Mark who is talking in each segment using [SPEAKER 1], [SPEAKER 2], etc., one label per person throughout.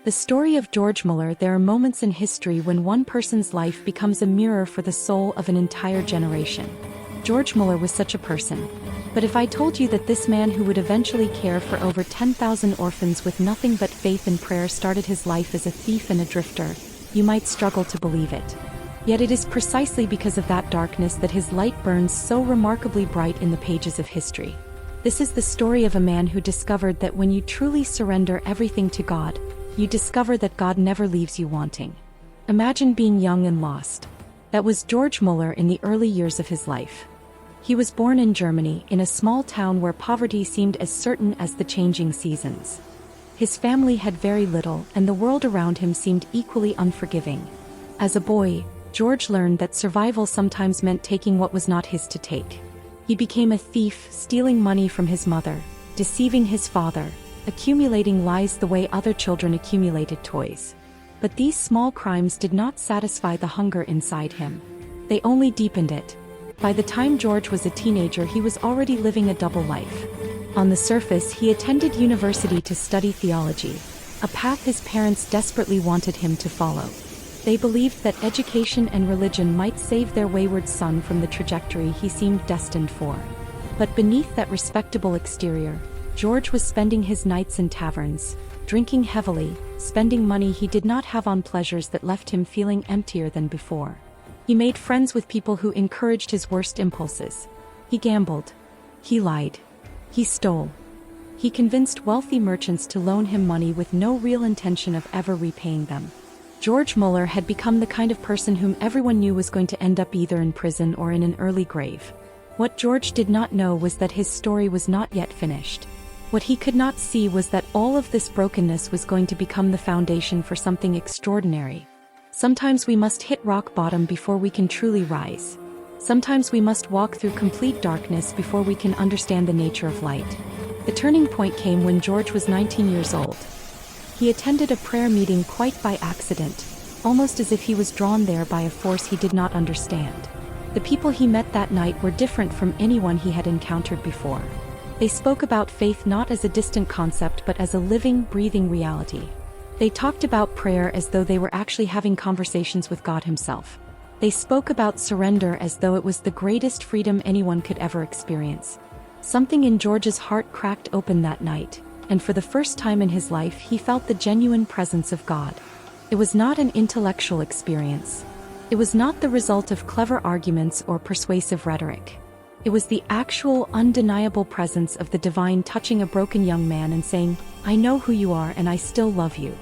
[SPEAKER 1] The story of George Müller. There are moments in history when one person's life becomes a mirror for the soul of an entire generation. George Müller was such a person. But if I told you that this man who would eventually care for over 10,000 orphans with nothing but faith and prayer started his life as a thief and a drifter, you might struggle to believe it. Yet it is precisely because of that darkness that his light burns so remarkably bright in the pages of history. This is the story of a man who discovered that when you truly surrender everything to God, you discover that God never leaves you wanting. Imagine being young and lost. That was George Müller in the early years of his life. He was born in Germany, in a small town where poverty seemed as certain as the changing seasons. His family had very little, and the world around him seemed equally unforgiving. As a boy, George learned that survival sometimes meant taking what was not his to take. He became a thief, stealing money from his mother, deceiving his father, accumulating lies the way other children accumulated toys. But these small crimes did not satisfy the hunger inside him. They only deepened it. By the time George was a teenager, he was already living a double life. On the surface, he attended university to study theology, a path his parents desperately wanted him to follow. They believed that education and religion might save their wayward son from the trajectory he seemed destined for. But beneath that respectable exterior, George was spending his nights in taverns, drinking heavily, spending money he did not have on pleasures that left him feeling emptier than before. He made friends with people who encouraged his worst impulses. He gambled. He lied. He stole. He convinced wealthy merchants to loan him money with no real intention of ever repaying them. George Müller had become the kind of person whom everyone knew was going to end up either in prison or in an early grave. What George did not know was that his story was not yet finished. What he could not see was that all of this brokenness was going to become the foundation for something extraordinary. Sometimes we must hit rock bottom before we can truly rise. Sometimes we must walk through complete darkness before we can understand the nature of light. The turning point came when George was 19 years old. He attended a prayer meeting quite by accident, almost as if he was drawn there by a force he did not understand. The people he met that night were different from anyone he had encountered before. They spoke about faith not as a distant concept but as a living, breathing reality. They talked about prayer as though they were actually having conversations with God himself. They spoke about surrender as though it was the greatest freedom anyone could ever experience. Something in George's heart cracked open that night, and for the first time in his life he felt the genuine presence of God. It was not an intellectual experience. It was not the result of clever arguments or persuasive rhetoric. It was the actual, undeniable presence of the divine touching a broken young man and saying, "I know who you are and I still love you."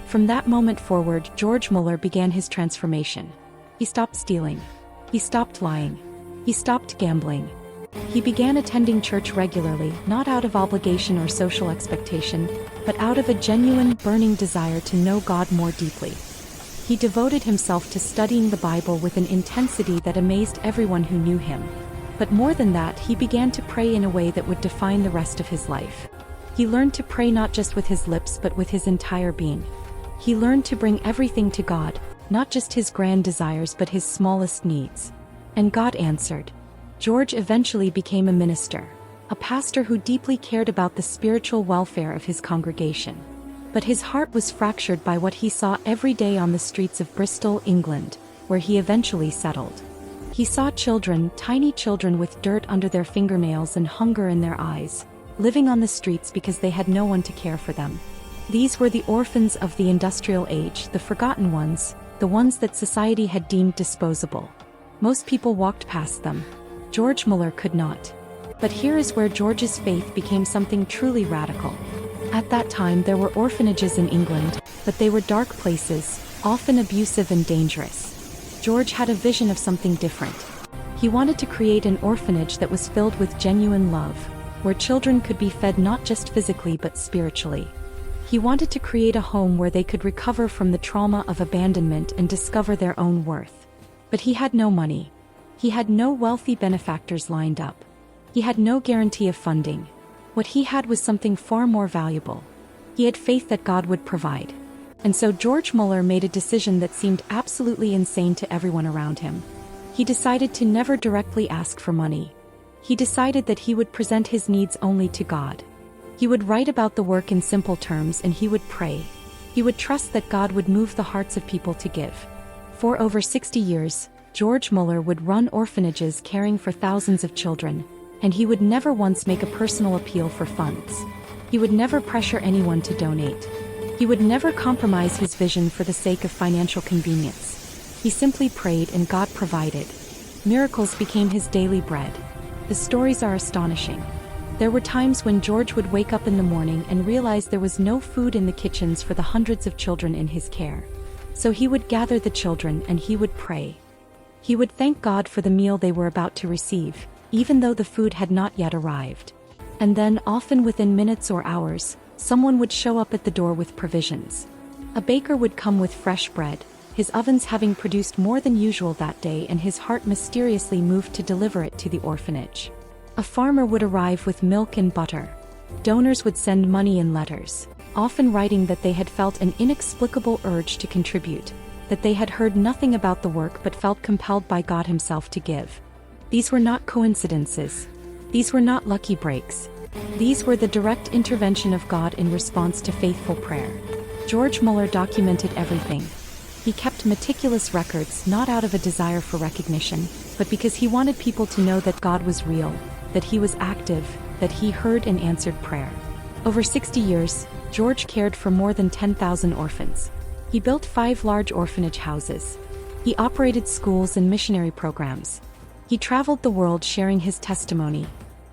[SPEAKER 1] From that moment forward, George Müller began his transformation. He stopped stealing. He stopped lying. He stopped gambling. He began attending church regularly, not out of obligation or social expectation, but out of a genuine, burning desire to know God more deeply. He devoted himself to studying the Bible with an intensity that amazed everyone who knew him. But more than that, he began to pray in a way that would define the rest of his life. He learned to pray not just with his lips but with his entire being. He learned to bring everything to God, not just his grand desires but his smallest needs. And God answered. George eventually became a minister, a pastor who deeply cared about the spiritual welfare of his congregation. But his heart was fractured by what he saw every day on the streets of Bristol, England, where he eventually settled. He saw children, tiny children with dirt under their fingernails and hunger in their eyes, living on the streets because they had no one to care for them. These were the orphans of the industrial age, the forgotten ones, the ones that society had deemed disposable. Most people walked past them. George Müller could not. But here is where George's faith became something truly radical. At that time there were orphanages in England, but they were dark places, often abusive and dangerous. George had a vision of something different. He wanted to create an orphanage that was filled with genuine love, where children could be fed not just physically but spiritually. He wanted to create a home where they could recover from the trauma of abandonment and discover their own worth. But he had no money. He had no wealthy benefactors lined up. He had no guarantee of funding. What he had was something far more valuable. He had faith that God would provide. And so George Müller made a decision that seemed absolutely insane to everyone around him. He decided to never directly ask for money. He decided that he would present his needs only to God. He would write about the work in simple terms and he would pray. He would trust that God would move the hearts of people to give. For over 60 years, George Müller would run orphanages caring for thousands of children, and he would never once make a personal appeal for funds. He would never pressure anyone to donate. He would never compromise his vision for the sake of financial convenience. He simply prayed and God provided. Miracles became his daily bread. The stories are astonishing. There were times when George would wake up in the morning and realize there was no food in the kitchens for the hundreds of children in his care. So he would gather the children and he would pray. He would thank God for the meal they were about to receive, even though the food had not yet arrived. And then, often within minutes or hours, someone would show up at the door with provisions. A baker would come with fresh bread, his ovens having produced more than usual that day, and his heart mysteriously moved to deliver it to the orphanage. A farmer would arrive with milk and butter. Donors would send money in letters, often writing that they had felt an inexplicable urge to contribute, that they had heard nothing about the work but felt compelled by God Himself to give. These were not coincidences. These were not lucky breaks. These were the direct intervention of God in response to faithful prayer. George Müller documented everything. He kept meticulous records not out of a desire for recognition, but because he wanted people to know that God was real, that He was active, that He heard and answered prayer. Over 60 years, George cared for more than 10,000 orphans. He built 5 large orphanage houses. He operated schools and missionary programs. He traveled the world sharing his testimony.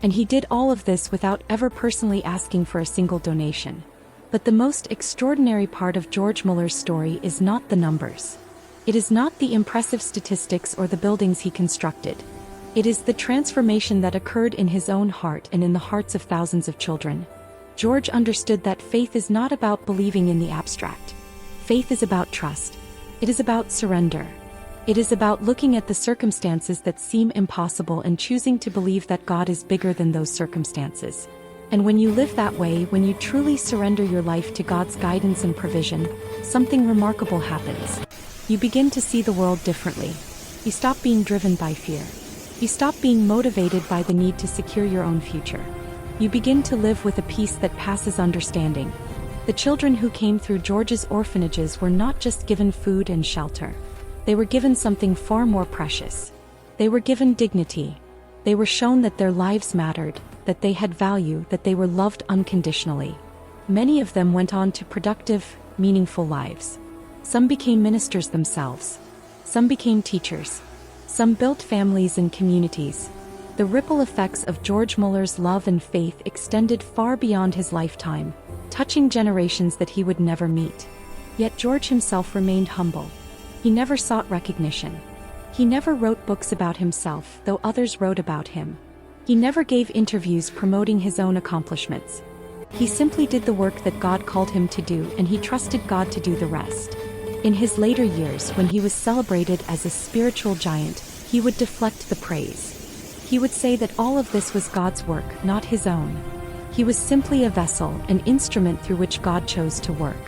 [SPEAKER 1] And he did all of this without ever personally asking for a single donation. But the most extraordinary part of George Müller's story is not the numbers. It is not the impressive statistics or the buildings he constructed. It is the transformation that occurred in his own heart and in the hearts of thousands of children. George understood that faith is not about believing in the abstract. Faith is about trust. It is about surrender. It is about looking at the circumstances that seem impossible and choosing to believe that God is bigger than those circumstances. And when you live that way, when you truly surrender your life to God's guidance and provision, something remarkable happens. You begin to see the world differently. You stop being driven by fear. You stop being motivated by the need to secure your own future. You begin to live with a peace that passes understanding. The children who came through George's orphanages were not just given food and shelter. They were given something far more precious. They were given dignity. They were shown that their lives mattered, that they had value, that they were loved unconditionally. Many of them went on to productive, meaningful lives. Some became ministers themselves. Some became teachers. Some built families and communities. The ripple effects of George Müller's love and faith extended far beyond his lifetime, touching generations that he would never meet. Yet George himself remained humble. He never sought recognition. He never wrote books about himself, though others wrote about him. He never gave interviews promoting his own accomplishments. He simply did the work that God called him to do, and he trusted God to do the rest. In his later years, when he was celebrated as a spiritual giant, he would deflect the praise. He would say that all of this was God's work, not his own. He was simply a vessel, an instrument through which God chose to work.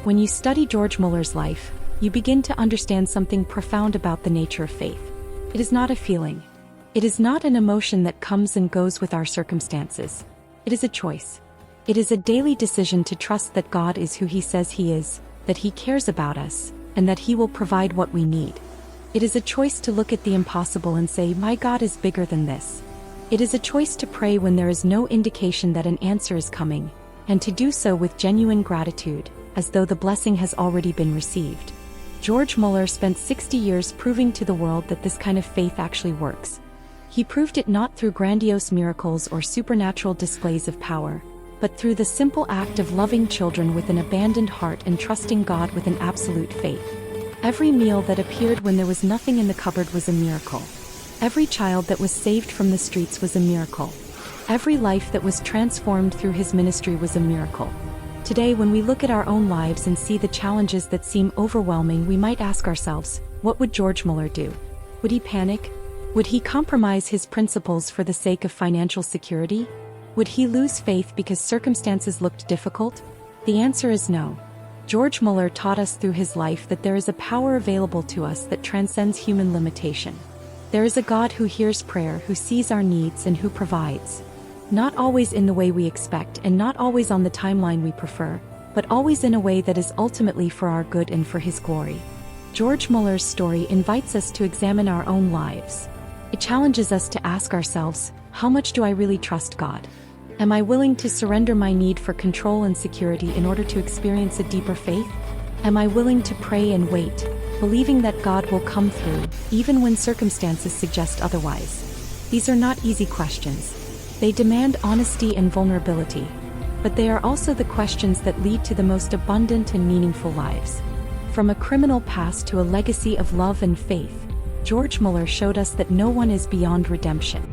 [SPEAKER 1] When you study George Müller's life, you begin to understand something profound about the nature of faith. It is not a feeling. It is not an emotion that comes and goes with our circumstances. It is a choice. It is a daily decision to trust that God is who He says He is, that He cares about us, and that He will provide what we need. It is a choice to look at the impossible and say, "My God is bigger than this." It is a choice to pray when there is no indication that an answer is coming, and to do so with genuine gratitude, as though the blessing has already been received. George Müller spent 60 years proving to the world that this kind of faith actually works. He proved it not through grandiose miracles or supernatural displays of power, but through the simple act of loving children with an abandoned heart and trusting God with an absolute faith. Every meal that appeared when there was nothing in the cupboard was a miracle. Every child that was saved from the streets was a miracle. Every life that was transformed through his ministry was a miracle. Today, when we look at our own lives and see the challenges that seem overwhelming, we might ask ourselves, what would George Müller do? Would he panic? Would he compromise his principles for the sake of financial security? Would he lose faith because circumstances looked difficult? The answer is no. George Müller taught us through his life that there is a power available to us that transcends human limitation. There is a God who hears prayer, who sees our needs, and who provides. Not always in the way we expect and not always on the timeline we prefer, but always in a way that is ultimately for our good and for His glory. George Müller's story invites us to examine our own lives. It challenges us to ask ourselves, how much do I really trust God? Am I willing to surrender my need for control and security in order to experience a deeper faith? Am I willing to pray and wait, believing that God will come through, even when circumstances suggest otherwise? These are not easy questions. They demand honesty and vulnerability, but they are also the questions that lead to the most abundant and meaningful lives. From a criminal past to a legacy of love and faith, George Müller showed us that no one is beyond redemption.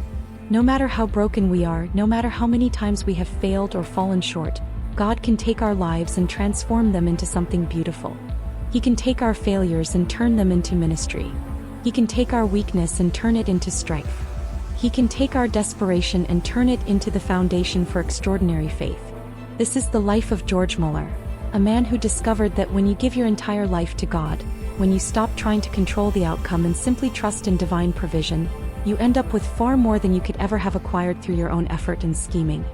[SPEAKER 1] No matter how broken we are, no matter how many times we have failed or fallen short, God can take our lives and transform them into something beautiful. He can take our failures and turn them into ministry. He can take our weakness and turn it into strength. He can take our desperation and turn it into the foundation for extraordinary faith. This is the life of George Müller, a man who discovered that when you give your entire life to God, when you stop trying to control the outcome and simply trust in divine provision, you end up with far more than you could ever have acquired through your own effort and scheming.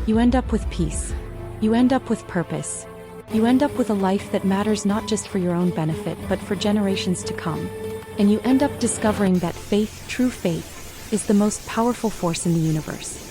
[SPEAKER 1] You end up with peace. You end up with purpose. You end up with a life that matters not just for your own benefit but for generations to come. And you end up discovering that faith, true faith, is the most powerful force in the universe.